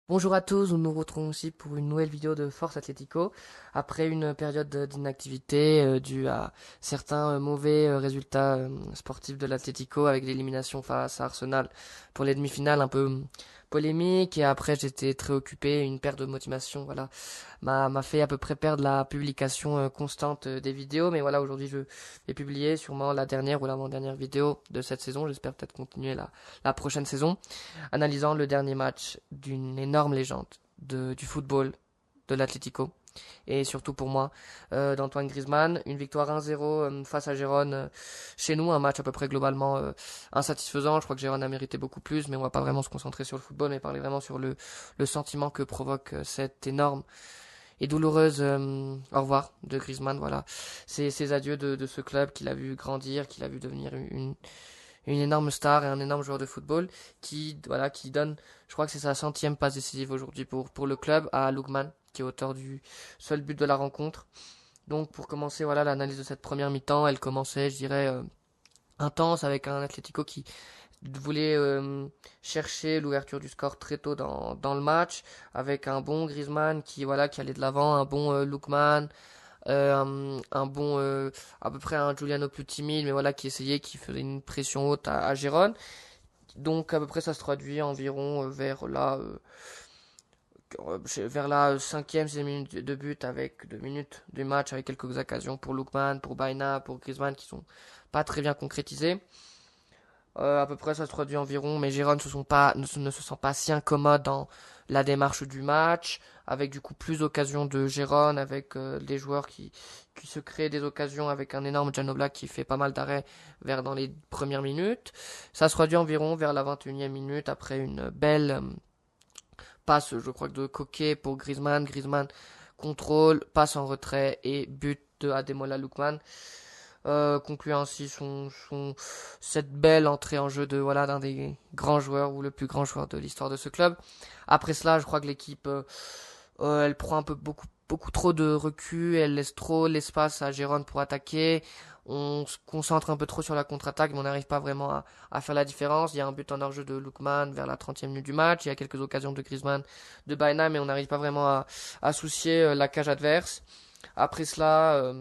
Bonjour à tous, nous nous retrouvons aussi pour une nouvelle vidéo de Force Atlético. Après une période d'inactivité due à certains mauvais résultats sportifs de l'Atlético avec l'élimination face à Arsenal pour les demi-finales un peu polémique et après j'étais très occupé, une perte de motivation voilà m'a fait à peu près perdre la publication constante des vidéos, mais voilà aujourd'hui je vais publier sûrement la dernière ou l'avant-dernière vidéo de cette saison, j'espère peut-être continuer la prochaine saison analysant le dernier match d'une énorme légende du football de l'Atlético et surtout pour moi d'Antoine Griezmann. Une victoire 1-0 face à Gérone chez nous, un match à peu près globalement insatisfaisant. Je crois que Gérone a mérité beaucoup plus, mais on va pas vraiment se concentrer sur le football, mais parler vraiment sur le sentiment que provoque cette énorme et douloureuse au revoir de Griezmann. Voilà, c'est ses adieux de ce club qu'il a vu grandir, qu'il a vu devenir une énorme star et un énorme joueur de football qui donne, je crois que c'est sa centième passe décisive aujourd'hui pour le club à Lookman, qui est auteur du seul but de la rencontre. Donc pour commencer, voilà l'analyse de cette première mi-temps, elle commençait, je dirais, intense avec un Atlético qui voulait chercher l'ouverture du score très tôt dans le match, avec un bon Griezmann qui allait de l'avant, un bon Lookman, un bon à peu près un Giuliano plus timide mais voilà qui faisait une pression haute à Gérone, donc à peu près ça se traduit environ vers la cinquième, sixième minute de but avec 2 minutes du match avec quelques occasions pour Lookman, pour Baina, pour Griezmann qui sont pas très bien concrétisées. À peu près ça se traduit environ, mais Giron ne se sent pas si incommode dans la démarche du match, avec du coup plus d'occasions de Giron, avec des joueurs qui se créent des occasions avec un énorme Jan Oblak qui fait pas mal d'arrêts vers dans les premières minutes. Ça se traduit environ vers la 21e minute après une belle passe, je crois que de Coquet pour Griezmann. Griezmann contrôle, passe en retrait et but de Ademola Lookman, conclut ainsi cette belle entrée en jeu de voilà d'un des grands joueurs ou le plus grand joueur de l'histoire de ce club. Après cela, je crois que l'équipe elle prend un peu beaucoup trop de recul, elle laisse trop l'espace à Gérone pour attaquer. On se concentre un peu trop sur la contre-attaque, mais on n'arrive pas vraiment à faire la différence. Il y a un but en hors-jeu de Lookman vers la 30e minute du match. Il y a quelques occasions de Griezmann, de Baena, mais on n'arrive pas vraiment à soucier la cage adverse. Après cela,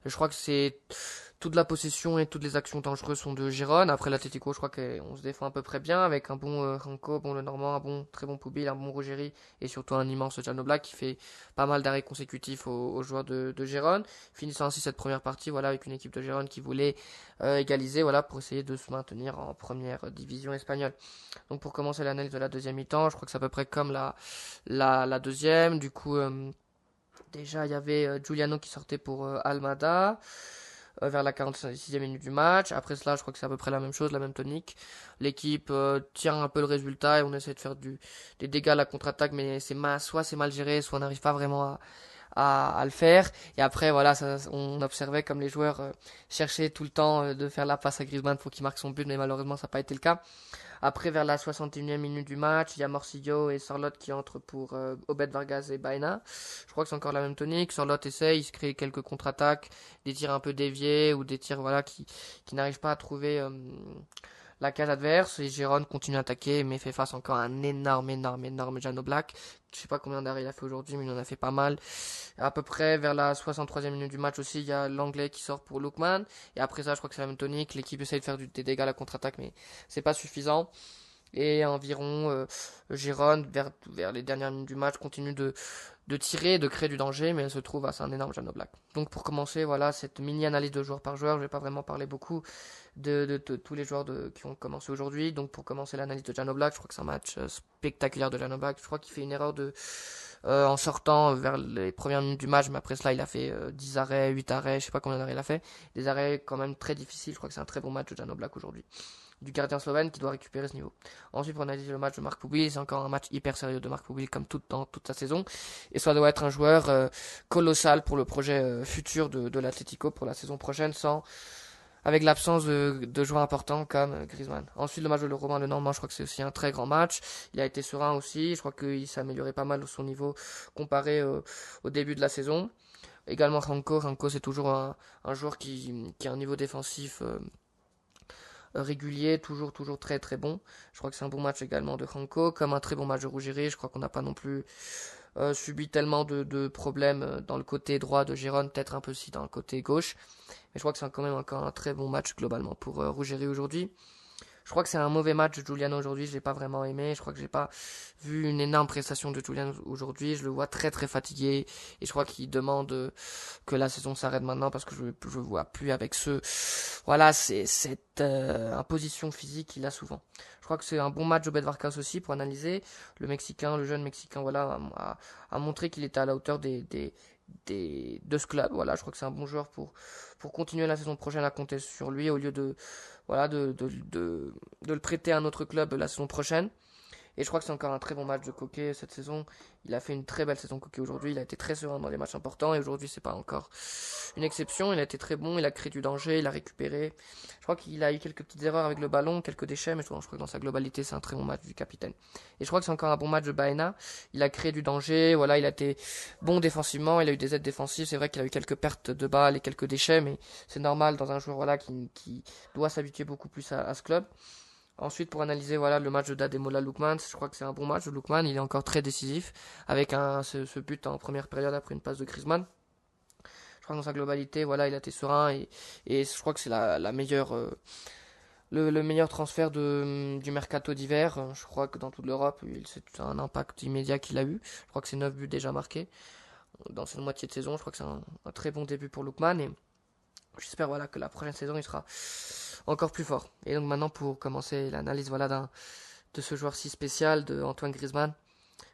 je crois que c'est toute la possession et toutes les actions dangereuses sont de Giron. Après l'Atletico, je crois qu'on se défend à peu près bien avec un bon Ranko, bon le Normand, un bon très bon Poubil, un bon Rogéry et surtout un immense Jan Oblak qui fait pas mal d'arrêts consécutifs aux joueurs de Giron, finissant ainsi cette première partie voilà avec une équipe de Giron qui voulait égaliser voilà pour essayer de se maintenir en première division espagnole. Donc pour commencer l'analyse de la deuxième mi-temps, je crois que c'est à peu près comme la deuxième. Du coup déjà il y avait Giuliano qui sortait pour Almada vers la 46e minute du match. Après cela, je crois que c'est à peu près la même chose, la même tonique. L'équipe tient un peu le résultat et on essaie de faire des dégâts à la contre-attaque, mais soit c'est mal géré, soit on n'arrive pas vraiment à le faire. Et après, voilà, on observait comme les joueurs cherchaient tout le temps de faire la passe à Griezmann pour qu'il marque son but, mais malheureusement, ça n'a pas été le cas. Après, vers la 61e minute du match, il y a Morcillo et Sorloth qui entrent pour Obed Vargas et Baena. Je crois que c'est encore la même tonique. Sorloth essaye, il se crée quelques contre-attaques, des tirs un peu déviés ou des tirs voilà qui n'arrivent pas à trouver la cage adverse. Et Giron continue à attaquer mais fait face encore à un énorme Jano Black. Je sais pas combien d'arrêts il a fait aujourd'hui, mais il en a fait pas mal. À peu près vers la 63e minute du match aussi, il y a l'anglais qui sort pour Lookman. Et après ça, je crois que c'est la même tonique. L'équipe essaye de faire des dégâts à la contre-attaque, mais c'est pas suffisant. Et environ Giron, vers les dernières minutes du match, continue de tirer, de créer du danger, mais elle se trouve à un énorme Jano Black. Donc pour commencer, voilà cette mini-analyse de joueur par joueur. Je vais pas vraiment parler beaucoup de tous les joueurs qui ont commencé aujourd'hui. Donc pour commencer l'analyse de Jano Black, je crois que c'est un match spectaculaire de Jano Black. Je crois qu'il fait une erreur en sortant vers les premières minutes du match, mais après cela il a fait 10 arrêts, 8 arrêts, je sais pas combien d'arrêts il a fait. Des arrêts quand même très difficiles, je crois que c'est un très bon match de Jano Black aujourd'hui du gardien slovène qui doit récupérer ce niveau. Ensuite, pour analyser le match de Marc Poubil, c'est encore un match hyper sérieux de Marc Poubil comme dans toute sa saison. Et ça doit être un joueur colossal pour le projet futur de l'Atlético pour la saison prochaine, avec l'absence de joueurs importants comme Griezmann. Ensuite, le match de le Romain Le Normand, je crois que c'est aussi un très grand match. Il a été serein aussi. Je crois qu'il s'est amélioré pas mal son niveau comparé au début de la saison. Également Ranko. Ranko, c'est toujours un joueur qui a un niveau défensif régulier, toujours très très bon. Je crois que c'est un bon match également de Franco, comme un très bon match de Rougerie. Je crois qu'on n'a pas non plus subi tellement de problèmes dans le côté droit de Giron, peut-être un peu aussi dans le côté gauche. Mais je crois que c'est quand même encore un très bon match globalement pour Rougerie aujourd'hui. Je crois que c'est un mauvais match de Giuliano aujourd'hui, je l'ai pas vraiment aimé. Je crois que j'ai pas vu une énorme prestation de Giuliano aujourd'hui. Je le vois très très fatigué et je crois qu'il demande que la saison s'arrête maintenant parce que je vois plus avec voilà, c'est cette imposition physique qu'il a souvent. Je crois que c'est un bon match de Bedvarkas aussi pour analyser. Le jeune Mexicain, voilà, a montré qu'il était à la hauteur de ce club. Voilà, je crois que c'est un bon joueur pour continuer la saison prochaine à compter sur lui au lieu voilà, de le prêter à un autre club la saison prochaine. Et je crois que c'est encore un très bon match de Coquet cette saison. Il a fait une très belle saison Coquet aujourd'hui. Il a été très serein dans les matchs importants. Et aujourd'hui, c'est pas encore une exception. Il a été très bon. Il a créé du danger. Il a récupéré. Je crois qu'il a eu quelques petites erreurs avec le ballon, quelques déchets. Mais je crois que dans sa globalité, c'est un très bon match du capitaine. Et je crois que c'est encore un bon match de Baena. Il a créé du danger. Voilà, il a été bon défensivement. Il a eu des aides défensives. C'est vrai qu'il a eu quelques pertes de balles et quelques déchets. Mais c'est normal dans un joueur voilà, qui doit s'habituer beaucoup plus à ce club. Ensuite, pour analyser voilà, le match de Dademola Lookman, je crois que c'est un bon match de Lookman. Il est encore très décisif avec ce but en première période après une passe de Griezmann. Je crois que dans sa globalité, voilà, il a été serein et je crois que c'est la meilleure, le meilleur transfert du mercato d'hiver. Je crois que dans toute l'Europe, c'est un impact immédiat qu'il a eu. Je crois que c'est 9 buts déjà marqués dans cette moitié de saison. Je crois que c'est un très bon début pour Lookman et j'espère voilà, que la prochaine saison il sera encore plus fort. Et donc maintenant pour commencer l'analyse voilà, de ce joueur si spécial de Antoine Griezmann,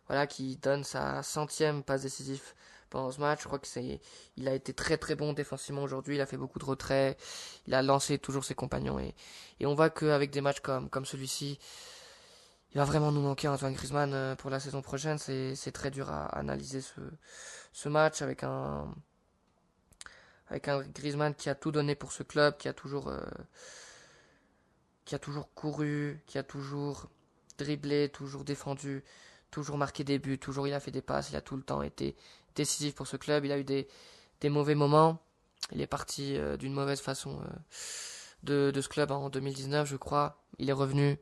voilà, qui donne sa centième passe décisive pendant ce match. Je crois il a été très très bon défensivement aujourd'hui. Il a fait beaucoup de retraits. Il a lancé toujours ses compagnons et on voit qu'avec des matchs comme celui-ci, il va vraiment nous manquer Antoine Griezmann pour la saison prochaine. C'est très dur à analyser ce match avec un Griezmann qui a tout donné pour ce club, qui a toujours couru, qui a toujours dribblé, toujours défendu, toujours marqué des buts, toujours il a fait des passes, il a tout le temps été décisif pour ce club. Il a eu des mauvais moments. Il est parti d'une mauvaise façon de ce club en 2019, je crois. Il est revenu.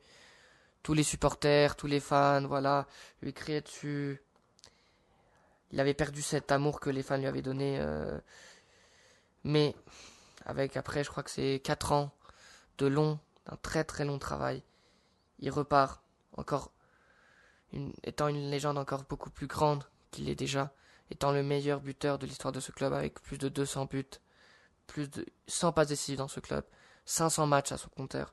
Tous les supporters, tous les fans, voilà, lui criaient dessus. Il avait perdu cet amour que les fans lui avaient donné. Mais avec après, je crois que c'est 4 ans d'un très très long travail. Il repart encore étant une légende encore beaucoup plus grande qu'il est déjà, étant le meilleur buteur de l'histoire de ce club avec plus de 200 buts, plus de 100 passes décisives dans ce club, 500 matchs à son compteur.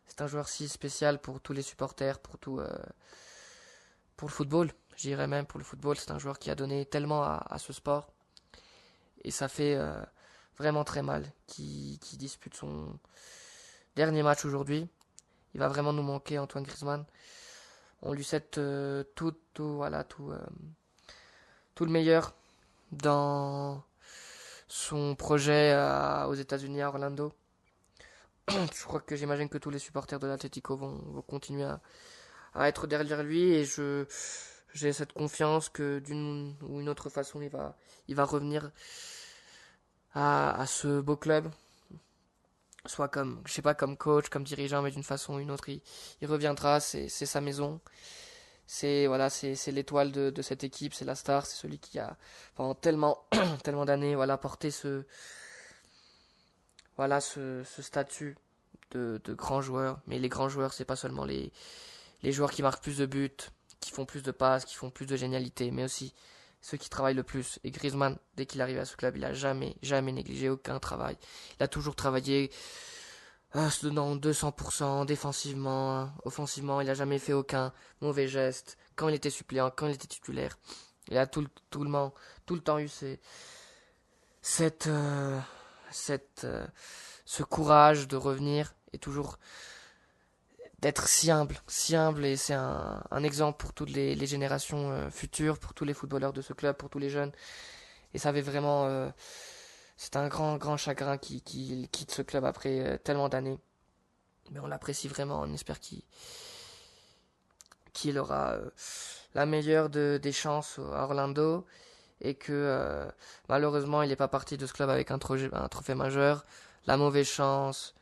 C'est un joueur si spécial pour tous les supporters, pour le football. Je dirais même pour le football, c'est un joueur qui a donné tellement à ce sport et ça fait vraiment très mal qui dispute son dernier match aujourd'hui. Il va vraiment nous manquer Antoine Griezmann. On lui souhaite voilà, tout le meilleur dans son projet aux États-Unis à Orlando. Je crois que j'imagine que tous les supporters de l'Atlético vont continuer à être derrière lui et j'ai cette confiance que d'une ou une autre façon il va revenir à ce beau club, soit comme je sais pas comme coach, comme dirigeant, mais d'une façon ou une autre il reviendra, c'est sa maison. C'est voilà, c'est l'étoile de cette équipe, c'est la star, c'est celui qui a pendant tellement d'années voilà porté ce statut de grand joueur. Mais les grands joueurs, c'est pas seulement les joueurs qui marquent plus de buts, qui font plus de passes, qui font plus de génialité, mais aussi ceux qui travaillent le plus. Et Griezmann, dès qu'il arrive à ce club, il a jamais négligé aucun travail. Il a toujours travaillé se donnant 200% défensivement, offensivement, il a jamais fait aucun mauvais geste. Quand il était suppléant, quand il était titulaire, il a tout le temps eu cette, euh, ce courage de revenir et toujours d'être si humble et c'est un exemple pour toutes les générations futures, pour tous les footballeurs de ce club, pour tous les jeunes. Et ça avait vraiment, c'est un grand chagrin qu'il quitte ce club après tellement d'années. Mais on l'apprécie vraiment, on espère qu'il aura la meilleure des chances à Orlando et que malheureusement il n'est pas parti de ce club avec un trophée majeur. La mauvaise chance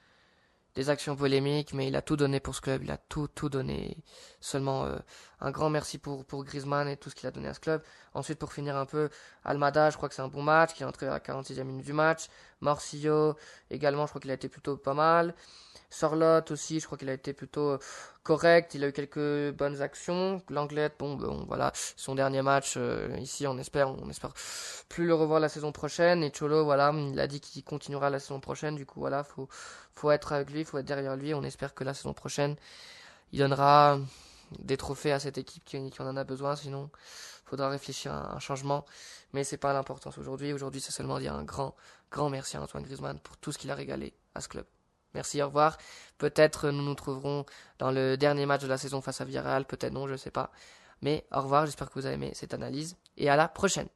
des actions polémiques, mais il a tout donné pour ce club, il a tout donné. Seulement un grand merci pour Griezmann et tout ce qu'il a donné à ce club. Ensuite, pour finir un peu, Almada, je crois que c'est un bon match, qui est entré à la 46e minute du match. Morcillo, également, je crois qu'il a été plutôt pas mal. Sorloth aussi, je crois qu'il a été plutôt correct, il a eu quelques bonnes actions. Langlette, bon voilà, son dernier match ici, on espère plus le revoir la saison prochaine. Et Cholo, voilà, il a dit qu'il continuera la saison prochaine, du coup voilà, faut être avec lui, faut être derrière lui. On espère que la saison prochaine, il donnera des trophées à cette équipe qui en a besoin, sinon faudra réfléchir à un changement. Mais c'est pas l'importance aujourd'hui. Aujourd'hui, c'est seulement dire un grand merci à Antoine Griezmann pour tout ce qu'il a régalé à ce club. Merci, au revoir. Peut-être nous nous trouverons dans le dernier match de la saison face à Villarreal, peut-être non, je sais pas. Mais au revoir, j'espère que vous avez aimé cette analyse et à la prochaine.